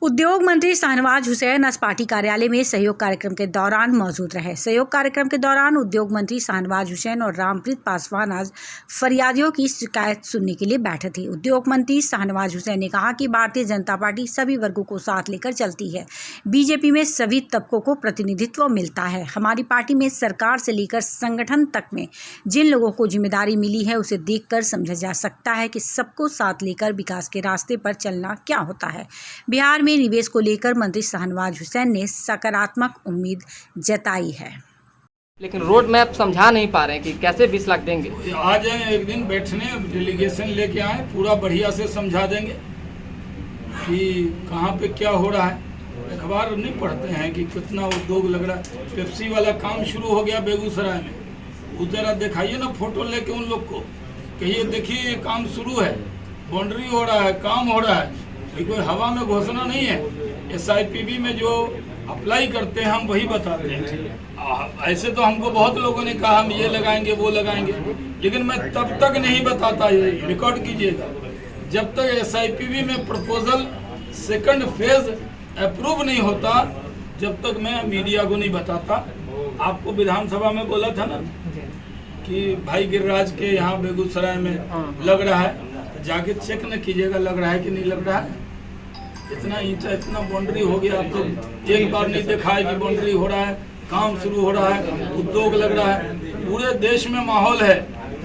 उद्योग मंत्री शाहनवाज हुसैन आज पार्टी कार्यालय में सहयोग कार्यक्रम के दौरान मौजूद रहे। सहयोग कार्यक्रम के दौरान उद्योग मंत्री शाहनवाज हुसैन और रामप्रीत पासवान आज फरियादियों की शिकायत सुनने के लिए बैठे थे। उद्योग मंत्री शाहनवाज हुसैन ने कहा कि भारतीय जनता पार्टी सभी वर्गों को साथ लेकर चलती है। बीजेपी में सभी तबकों को प्रतिनिधित्व मिलता है। हमारी पार्टी में सरकार से लेकर संगठन तक में जिन लोगों को जिम्मेदारी मिली है उसे देखकर समझा जा सकता है कि सबको साथ लेकर विकास के रास्ते पर चलना क्या होता है। बिहार में निवेश को लेकर मंत्री शाहनवाज हुसैन ने सकारात्मक उम्मीद जताई है, लेकिन रोड मैप समझा नहीं पा रहे हैं कि कैसे 20 लाख देंगे। आ जाए एक दिन बैठने, डेलीगेशन लेके आए, पूरा बढ़िया से समझा देंगे कि कहाँ पे क्या हो रहा है। अखबार नहीं पढ़ते हैं कि कितना उद्योग लग रहा है। पेप्सी वाला काम शुरू हो गया बेगूसराय में, उधर दिखाइए ना फोटो लेके उन लोग को, कहिए देखिए ये काम शुरू है, बाउंड्री हो रहा है, काम हो रहा है। कोई हवा में घोषणा नहीं है। SIPB में जो अप्लाई करते हैं हम वही बताते हैं। ऐसे तो हमको बहुत लोगों ने कहा हम ये लगाएंगे वो लगाएंगे, लेकिन मैं तब तक नहीं बताता, ये रिकॉर्ड कीजिएगा, जब तक SIPB में प्रपोजल सेकंड फेज अप्रूव नहीं होता, जब तक मैं मीडिया को नहीं बताता। आपको विधानसभा में बोला था ना कि भाई गिरिराज के यहाँ बेगूसराय में लग रहा है, जाके चेक न कीजिएगा लग रहा है कि नहीं लग रहा है। इतना ईंटा, इतना बाउंड्री हो गया, आप तो एक बार नहीं देखा है कि बाउंड्री हो रहा है, काम शुरू हो रहा है, उद्योग लग रहा है। पूरे देश में माहौल है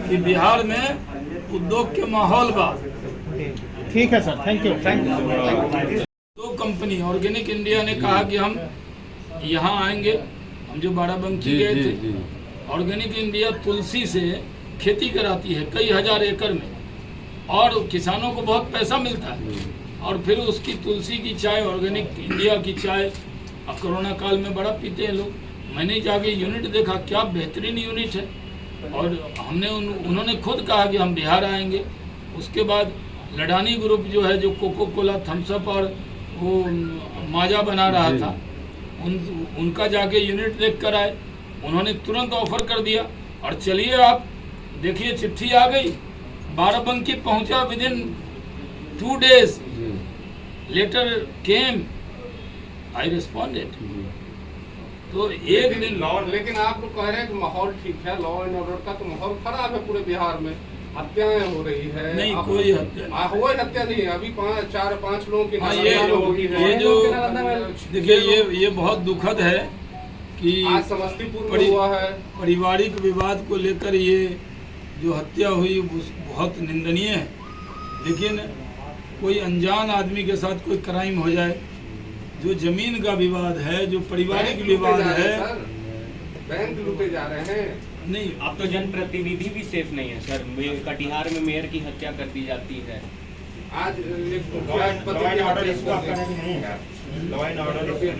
कि बिहार में उद्योग के माहौल बा। ठीक है सर, थैंक यू। दो कंपनी ऑर्गेनिक इंडिया ने कहा कि हम यहाँ आएंगे। हम जो बाराबंकी गए थे, ऑर्गेनिक इंडिया तुलसी से खेती कराती है कई हजार एकड़ में, और किसानों को बहुत पैसा मिलता है। और फिर उसकी तुलसी की चाय, ऑर्गेनिक इंडिया की चाय अब कोरोना काल में बड़ा पीते हैं लोग। मैंने जाके यूनिट देखा, क्या बेहतरीन यूनिट है। और हमने उन्होंने खुद कहा कि हम बिहार आएंगे। उसके बाद लडानी ग्रुप जो है, जो कोको कोला, थम्सअप और वो माजा बना रहा था, उनका जाके यूनिट देख कर आए। उन्होंने तुरंत ऑफर कर दिया। और चलिए आप देखिए, चिट्ठी आ गई, बाराबंकी पहुंचा विदिन 2 days। लेटर केम, आई रिस्पॉन्डेड। तो एक दिन लेकिन आप लोग कह रहे हैं कि माहौल ठीक है, लॉ एंड ऑर्डर का, तो माहौल खराब है पूरे बिहार में, हत्याएं हो रही है। नहीं, कोई हत्या नहीं है। अभी 4-5 लोगों की ये जो देखिए, ये बहुत दुखद है कि आज समस्तीपुर में हुआ है। पारिवारिक विवाद को लेकर ये जो हत्या हुई बहुत निंदनीय है। लेकिन कोई अनजान आदमी के साथ कोई क्राइम हो जाए, जो जमीन का विवाद है, जो पारिवारिक विवाद है, बैंक लूटे जा रहे हैं। नहीं, अब तो जनप्रतिनिधि भी सेफ नहीं है सर। कटिहार में मेयर की हत्या कर दी जाती है। आज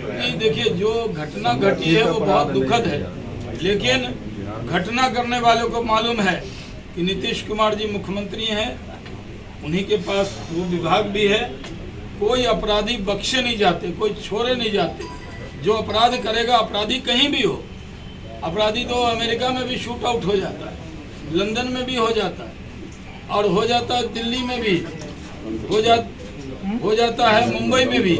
नहीं, देखिए जो घटना घटी है वो बहुत दुखद है, लेकिन घटना करने वालों को मालूम है कि नीतीश कुमार जी मुख्यमंत्री हैं, उन्हीं के पास वो विभाग भी है। कोई अपराधी बख्शे नहीं जाते, कोई छोड़े नहीं जाते। जो अपराध करेगा, अपराधी कहीं भी हो, अपराधी तो अमेरिका में भी शूट आउट हो जाता है, लंदन में भी हो जाता है, और हो जाता है दिल्ली में भी, हो जाता है मुंबई में भी।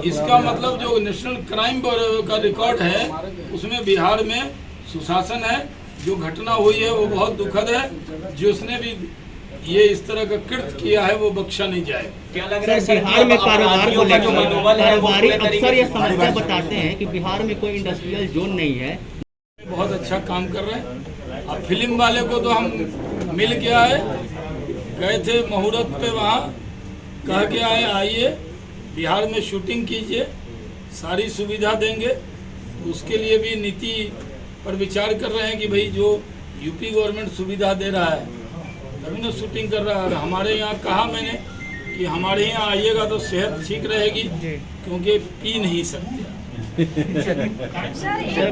इसका मतलब जो नेशनल क्राइम ब्यूरो का रिकॉर्ड है, उसमें बिहार में सुशासन है। जो घटना हुई है वो बहुत दुखद है। जिसने भी ये इस तरह का कृत्य किया है वो बख्शा नहीं जाए। क्या लग रहा है बिहार में कारोबार को लेकर कारोबारी अक्सर ये समस्या लेकर बताते हैं कि बिहार में कोई इंडस्ट्रियल जोन नहीं है। बहुत अच्छा काम कर रहे हैं। अब फिल्म वाले को तो हम मिल के आए, गए थे मुहूर्त पे, वहाँ कह के आए आइए बिहार में शूटिंग कीजिए, सारी सुविधा देंगे। उसके लिए भी नीति पर विचार कर रहे हैं कि भाई जो यूपी गवर्नमेंट सुविधा दे रहा है तभी ना शूटिंग कर रहा है। हमारे यहाँ कहा मैंने कि हमारे यहाँ आइएगा तो सेहत ठीक रहेगी, क्योंकि पी नहीं सकते।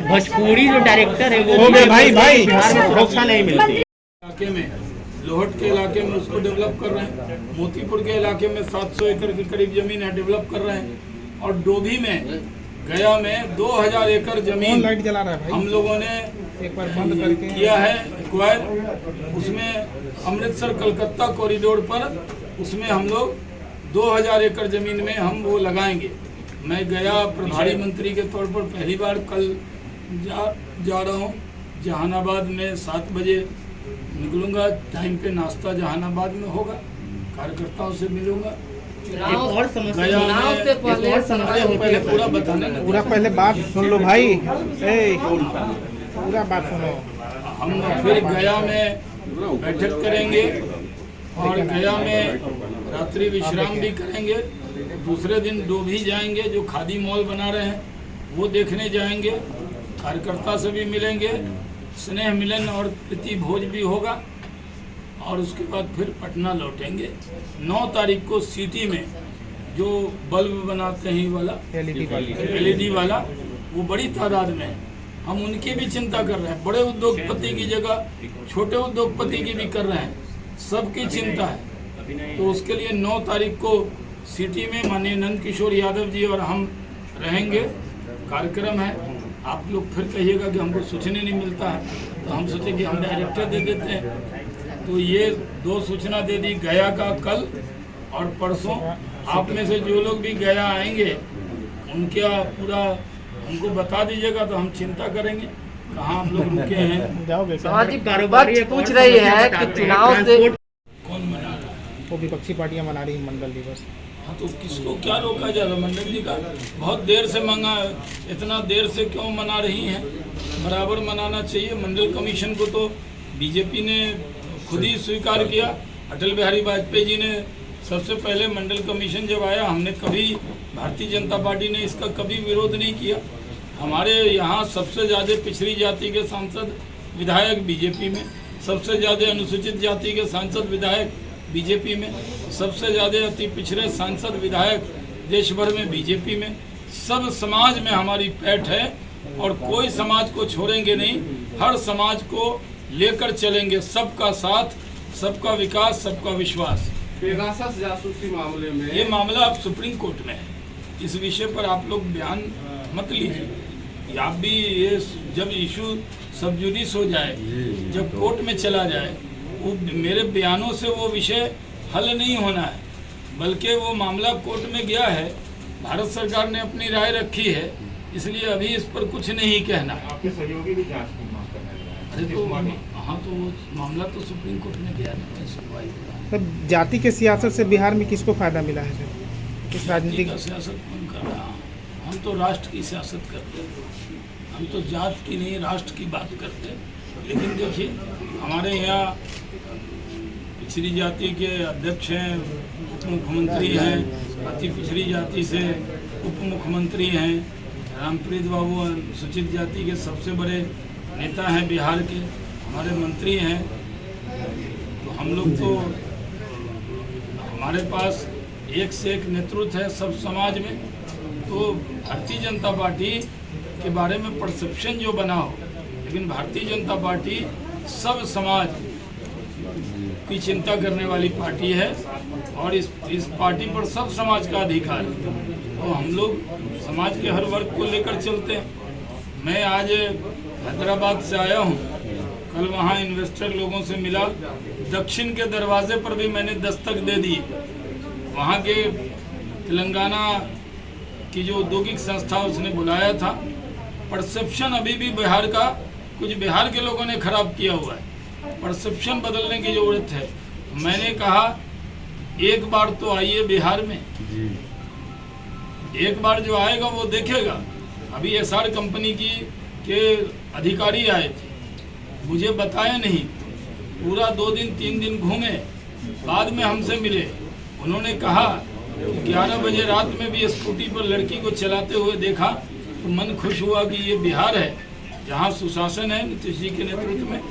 भोजपुरी जो डायरेक्टर है वो भाई बिहार में सुरक्षा नहीं मिलती। इलाके में, लोहट के इलाके में उसको डेवलप कर रहे हैं। मोतीपुर के इलाके में 700 एकड़ के करीब जमीन है, डेवलप कर रहे हैं। और डोभी में, गया में 2000 एकड़ जमीन लाइट जला रहा है हम लोगों ने एक बार बंद करके किया है एक्वायर। उसमें अमृतसर कलकत्ता कॉरिडोर पर उसमें हम लोग 2000 एकड़ ज़मीन में हम वो लगाएंगे। मैं गया प्रभारी मंत्री के तौर पर पहली बार कल जा रहा हूँ। जहानाबाद में 7 बजे निकलूँगा। टाइम पे नाश्ता जहानाबाद में होगा, कार्यकर्ताओं से मिलूँगा। चुनाव गया चुनाव से पहले पूरा बताने ना, पूरा पहले बात सुन लो भाई, पूरा बात सुनो। हम फिर गया में बैठक करेंगे और गया में रात्रि विश्राम भी करेंगे। दूसरे दिन डोभी जाएंगे, जो खादी मॉल बना रहे हैं वो देखने जाएंगे। कार्यकर्ता से भी मिलेंगे, स्नेह मिलन और प्रीति भोज भी होगा और उसके बाद फिर पटना लौटेंगे। 9 तारीख को सिटी में जो बल्ब बनाते हैं वाला LED वाला, वो बड़ी तादाद में है। हम उनकी भी चिंता कर रहे हैं। बड़े उद्योगपति की जगह छोटे उद्योगपति की भी कर रहे हैं, सबकी चिंता है। तो उसके लिए 9 तारीख को सिटी में माननीय नंद किशोर यादव जी और हम रहेंगे। कार्यक्रम है। आप लोग फिर कहिएगा कि हमको सूचना नहीं मिलता है, तो हम सोचे कि हम डायरेक्टर दे देते हैं। तो ये 2 सूचना दे दी, गया का कल और परसों। आप में से जो लोग भी गया आएंगे उनका पूरा हमको बता दीजिएगा, तो हम चिंता करेंगे कहाँ आप लोग रुके हैं। सामाजिक कारोबार पूछ रही है कि चुनाव से कौन मना रहा है? वो विपक्षी पार्टियां मना रही हैं मंडल दिवस। हाँ, तो किसको क्या रोका जाएगा? मंडल जी का बहुत देर से मांगा, इतना देर से क्यों मना रही हैं? बराबर मनाना चाहिए। मंडल कमीशन को तो बीजेपी ने खुद ही स्वीकार किया। अटल बिहारी वाजपेयी जी ने सबसे पहले मंडल कमीशन जब आया, हमने कभी भारतीय जनता पार्टी ने इसका कभी विरोध नहीं किया। हमारे यहाँ सबसे ज़्यादा पिछड़ी जाति के सांसद विधायक बीजेपी में, सबसे ज़्यादा अनुसूचित जाति के सांसद विधायक बीजेपी में, सबसे ज़्यादा अति पिछड़े सांसद विधायक देश भर में बीजेपी में। सब समाज में हमारी पैठ है और कोई समाज को छोड़ेंगे नहीं। हर समाज को लेकर चलेंगे। सबका साथ, सबका विकास, सबका विश्वास। पेगासस जासूसी मामले में ये मामला अब सुप्रीम कोर्ट में है। इस विषय पर आप लोग बयान मत लीजिए। आप भी ये जब इशू सब जुडिस हो जाए, जब कोर्ट में चला जाए, वो मेरे बयानों से वो विषय हल नहीं होना है, बल्कि वो मामला कोर्ट में गया है। भारत सरकार ने अपनी राय रखी है, इसलिए अभी इस पर कुछ नहीं कहना है। आपके सहयोगी भी जांच की मांग कर रहे हैं। तो हाँ, तो वो मामला तो सुप्रीम कोर्ट में गया ना, सुनवाई हुआ। तब जाति के सियासत से बिहार में किसको फायदा मिला है सर? इस राजनीतिक का सियासत कौन कर रहा है? हम तो राष्ट्र की सियासत करते हैं। हम तो जात की नहीं, राष्ट्र की बात करते हैं। लेकिन देखिए, हमारे यहाँ पिछड़ी जाति के अध्यक्ष हैं, उप मुख्यमंत्री हैं, अति पिछड़ी जाति से उप मुख्यमंत्री हैं, रामप्रीत बाबू अनुसूचित जाति के सबसे बड़े नेता हैं बिहार के, हमारे मंत्री हैं। तो हम लोग तो, हमारे पास एक से एक नेतृत्व है सब समाज में। तो भारतीय जनता पार्टी के बारे में परसेप्शन जो बना हो, लेकिन भारतीय जनता पार्टी सब समाज की चिंता करने वाली पार्टी है और इस पार्टी पर सब समाज का अधिकार है। तो हम लोग समाज के हर वर्ग को लेकर चलते हैं। मैं आज हैदराबाद से आया हूँ, कल वहाँ इन्वेस्टर लोगों से मिला। दक्षिण के दरवाजे पर भी मैंने दस्तक दे दी। वहाँ के तेलंगाना की जो औद्योगिक संस्था, उसने बुलाया था। परसेप्शन अभी भी बिहार का, कुछ बिहार के लोगों ने खराब किया हुआ है। परसेप्शन बदलने की ज़रूरत है। मैंने कहा एक बार तो आइए बिहार में, एक बार जो आएगा वो देखेगा। अभी एसआर कंपनी के अधिकारी आए थे, मुझे बताया नहीं, पूरा 2 दिन 3 दिन घूमे, बाद में हमसे मिले। उन्होंने कहा कि 11 बजे रात में भी स्कूटी पर लड़की को चलाते हुए देखा तो मन खुश हुआ कि ये बिहार है जहाँ सुशासन है। नीतीश जी के नेतृत्व में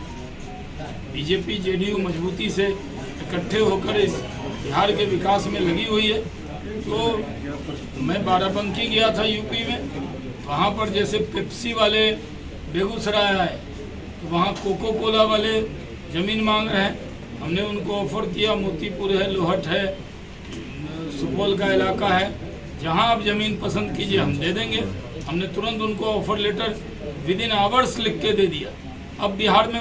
बीजेपी जेडीयू मजबूती से इकट्ठे होकर इस बिहार के विकास में लगी हुई है। तो मैं बाराबंकी गया था यूपी में, वहाँ पर जैसे पेप्सी वाले बेगूसराय आए तो वहाँ कोको कोला वाले ज़मीन मांग रहे हैं। हमने उनको ऑफर किया, मोतीपुर है, लोहट है, सुपौल का इलाका है, जहाँ आप ज़मीन पसंद कीजिए हम दे देंगे। हमने तुरंत उनको offer letter within hours लिख के दे दिया। अब बिहार में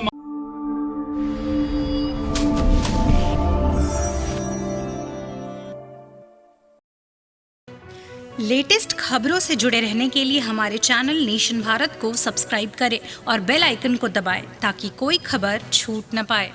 लेटेस्ट खबरों से जुड़े रहने के लिए हमारे चैनल नेशन भारत को सब्सक्राइब करें और बेल आइकन को दबाएं ताकि कोई खबर छूट न पाए।